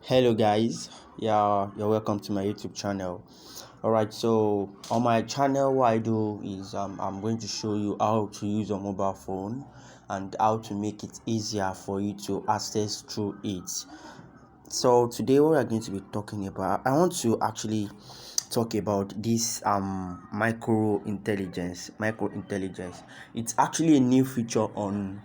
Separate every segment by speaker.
Speaker 1: Hello guys, you're welcome to my YouTube channel. All right, so on my channel what I do is I'm going to show you how to use your mobile phone and how to make it easier for you to access through it. So today what we're going to be talking about, I want to actually talk about this micro intelligence. It's actually a new feature on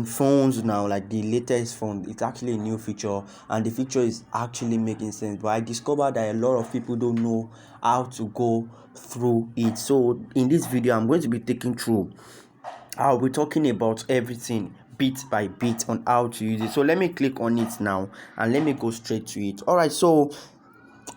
Speaker 1: phones now, like the latest phone. It's actually a new feature, and the feature is actually making sense, but I discovered that a lot of people don't know how to go through it. So in this video I'm going to be taking through, I'll be talking about everything bit by bit on how to use it. So let me click on it now and let me go straight to it. All right, so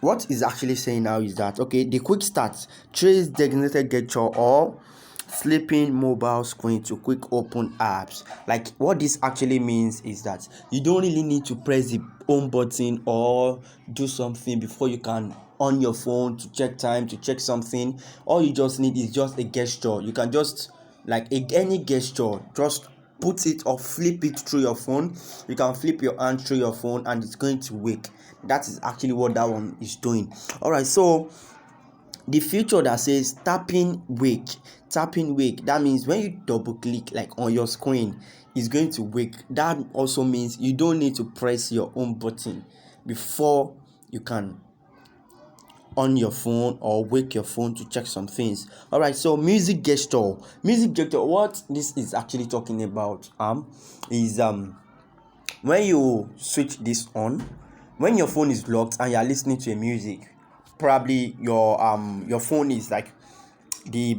Speaker 1: what is actually saying now is that, okay, the quick start: trace designated gesture or flipping mobile screen to quick open apps. Like, what this actually means is that you don't really need to press the home button or do something before you can on your phone to check time, to check something. All you just need is just a gesture. You can just, like, any gesture, just put it or flip it through your phone. You can flip your hand through your phone and it's going to wake. That is actually what that one is doing. All right, so the feature that says tapping wake, that means when you double click like on your screen, it's going to wake. That also means you don't need to press your own button before you can on your phone or wake your phone to check some things. All right, so music gesture, what this is actually talking about is when you switch this on, when your phone is locked and you are listening to a music, probably your phone is like, the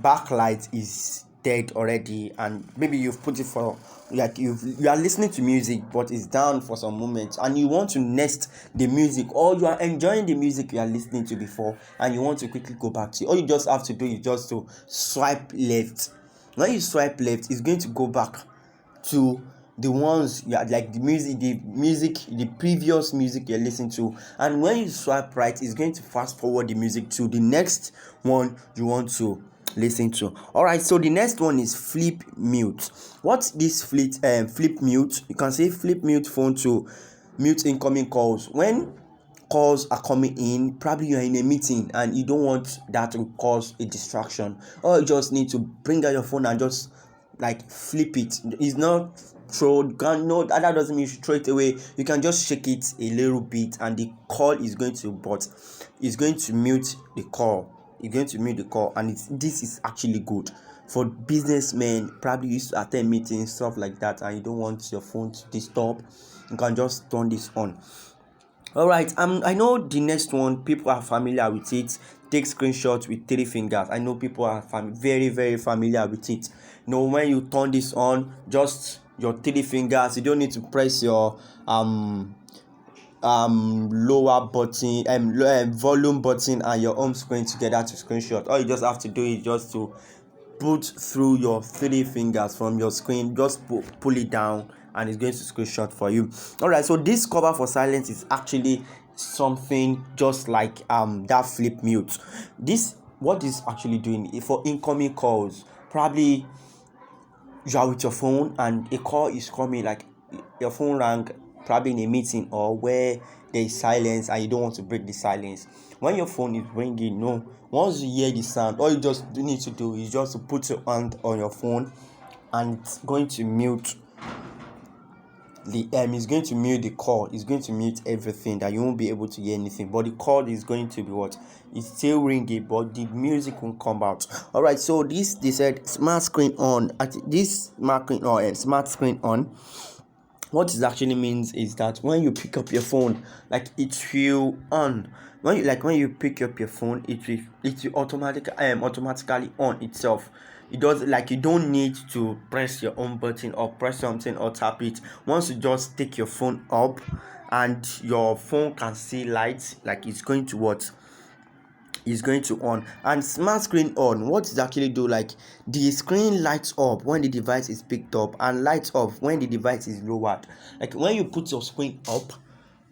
Speaker 1: backlight is dead already, and maybe you've put it for, like, you are listening to music but it's down for some moments and you want to nest the music, or you are enjoying the music you are listening to before and you want to quickly go back to it. All you just have to do is just to swipe left. When you swipe left, it's going to go back to the ones you are, like the previous music you're listening to. And when you swipe right, it's going to fast forward the music to the next one you want to listen to. All right, so the next one is flip mute. What's this flip mute? You can say flip mute phone to mute incoming calls. When calls are coming in, probably you are in a meeting and you don't want that to cause a distraction, or you just need to bring out your phone and just, like, flip it. It's not throw, you can, no, that doesn't mean you should throw it away. You can just shake it a little bit and the call is going to, but it's going to mute the call. And this is actually good for businessmen. Probably used to attend meetings, stuff like that, and you don't want your phone to disturb. You can just turn this on. All right, I know the next one, people are familiar with it. Take screenshots with 3 fingers. I know people are very, very familiar with it. When you turn this on, just your 3 fingers. You don't need to press your lower button, volume button and your home screen together to screenshot. All you just have to do is just to put through your 3 fingers from your screen, just pull it down and it's going to screenshot for you. All right, so this cover for silence is actually something just like that flip mute. What is actually doing for incoming calls. Probably you are with your phone and a call is coming, like your phone rang, probably in a meeting or where there is silence and you don't want to break the silence. When your phone is ringing, once you hear the sound, all you just need to do is just to put your hand on your phone and it's going to mute the call. It's going to mute everything, that you won't be able to hear anything, but the call is going to be what, it's still ringing, but the music won't come out. All right, so they said smart screen on. This smart screen on, what it actually means is that when you pick up your phone, like, it will on. When you pick up your phone, it will automatically on itself. It does, like, you don't need to press your own button or press something or tap it. Once you just take your phone up and your phone can see lights, like, it's going to what, is going to on. And smart screen on, what does actually do, like, the screen lights up when the device is picked up and lights off when the device is lowered. Like, when you put your screen up,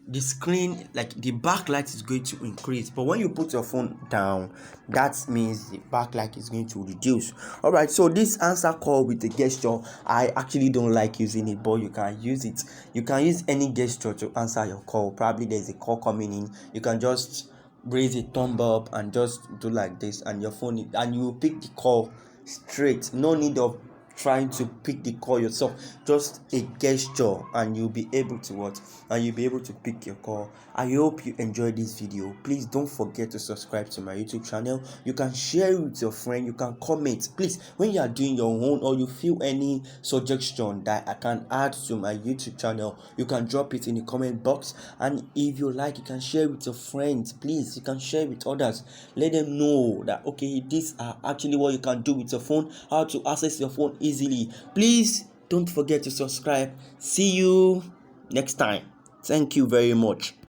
Speaker 1: the screen, like the backlight, is going to increase. But when you put your phone down, that means the backlight is going to reduce. All right, so this answer call with a gesture, I actually don't like using it, but you can use it. You can use any gesture to answer your call. Probably there's a call coming in, you can just raise a thumb up and just do like this, and your phone, and you will pick the call straight. No need of trying to pick the call yourself, just a gesture, and you'll be able to what, and you'll be able to pick your call. I hope you enjoyed this video. Please don't forget to subscribe to my YouTube channel. You can share it with your friend, you can comment. Please, when you are doing your own, or you feel any suggestion that I can add to my YouTube channel, you can drop it in the comment box. And if you like, you can share with your friends. Please, you can share with others. Let them know that okay, these are actually what you can do with your phone, how to access your phone easily. Please don't forget to subscribe. See you next time. Thank you very much.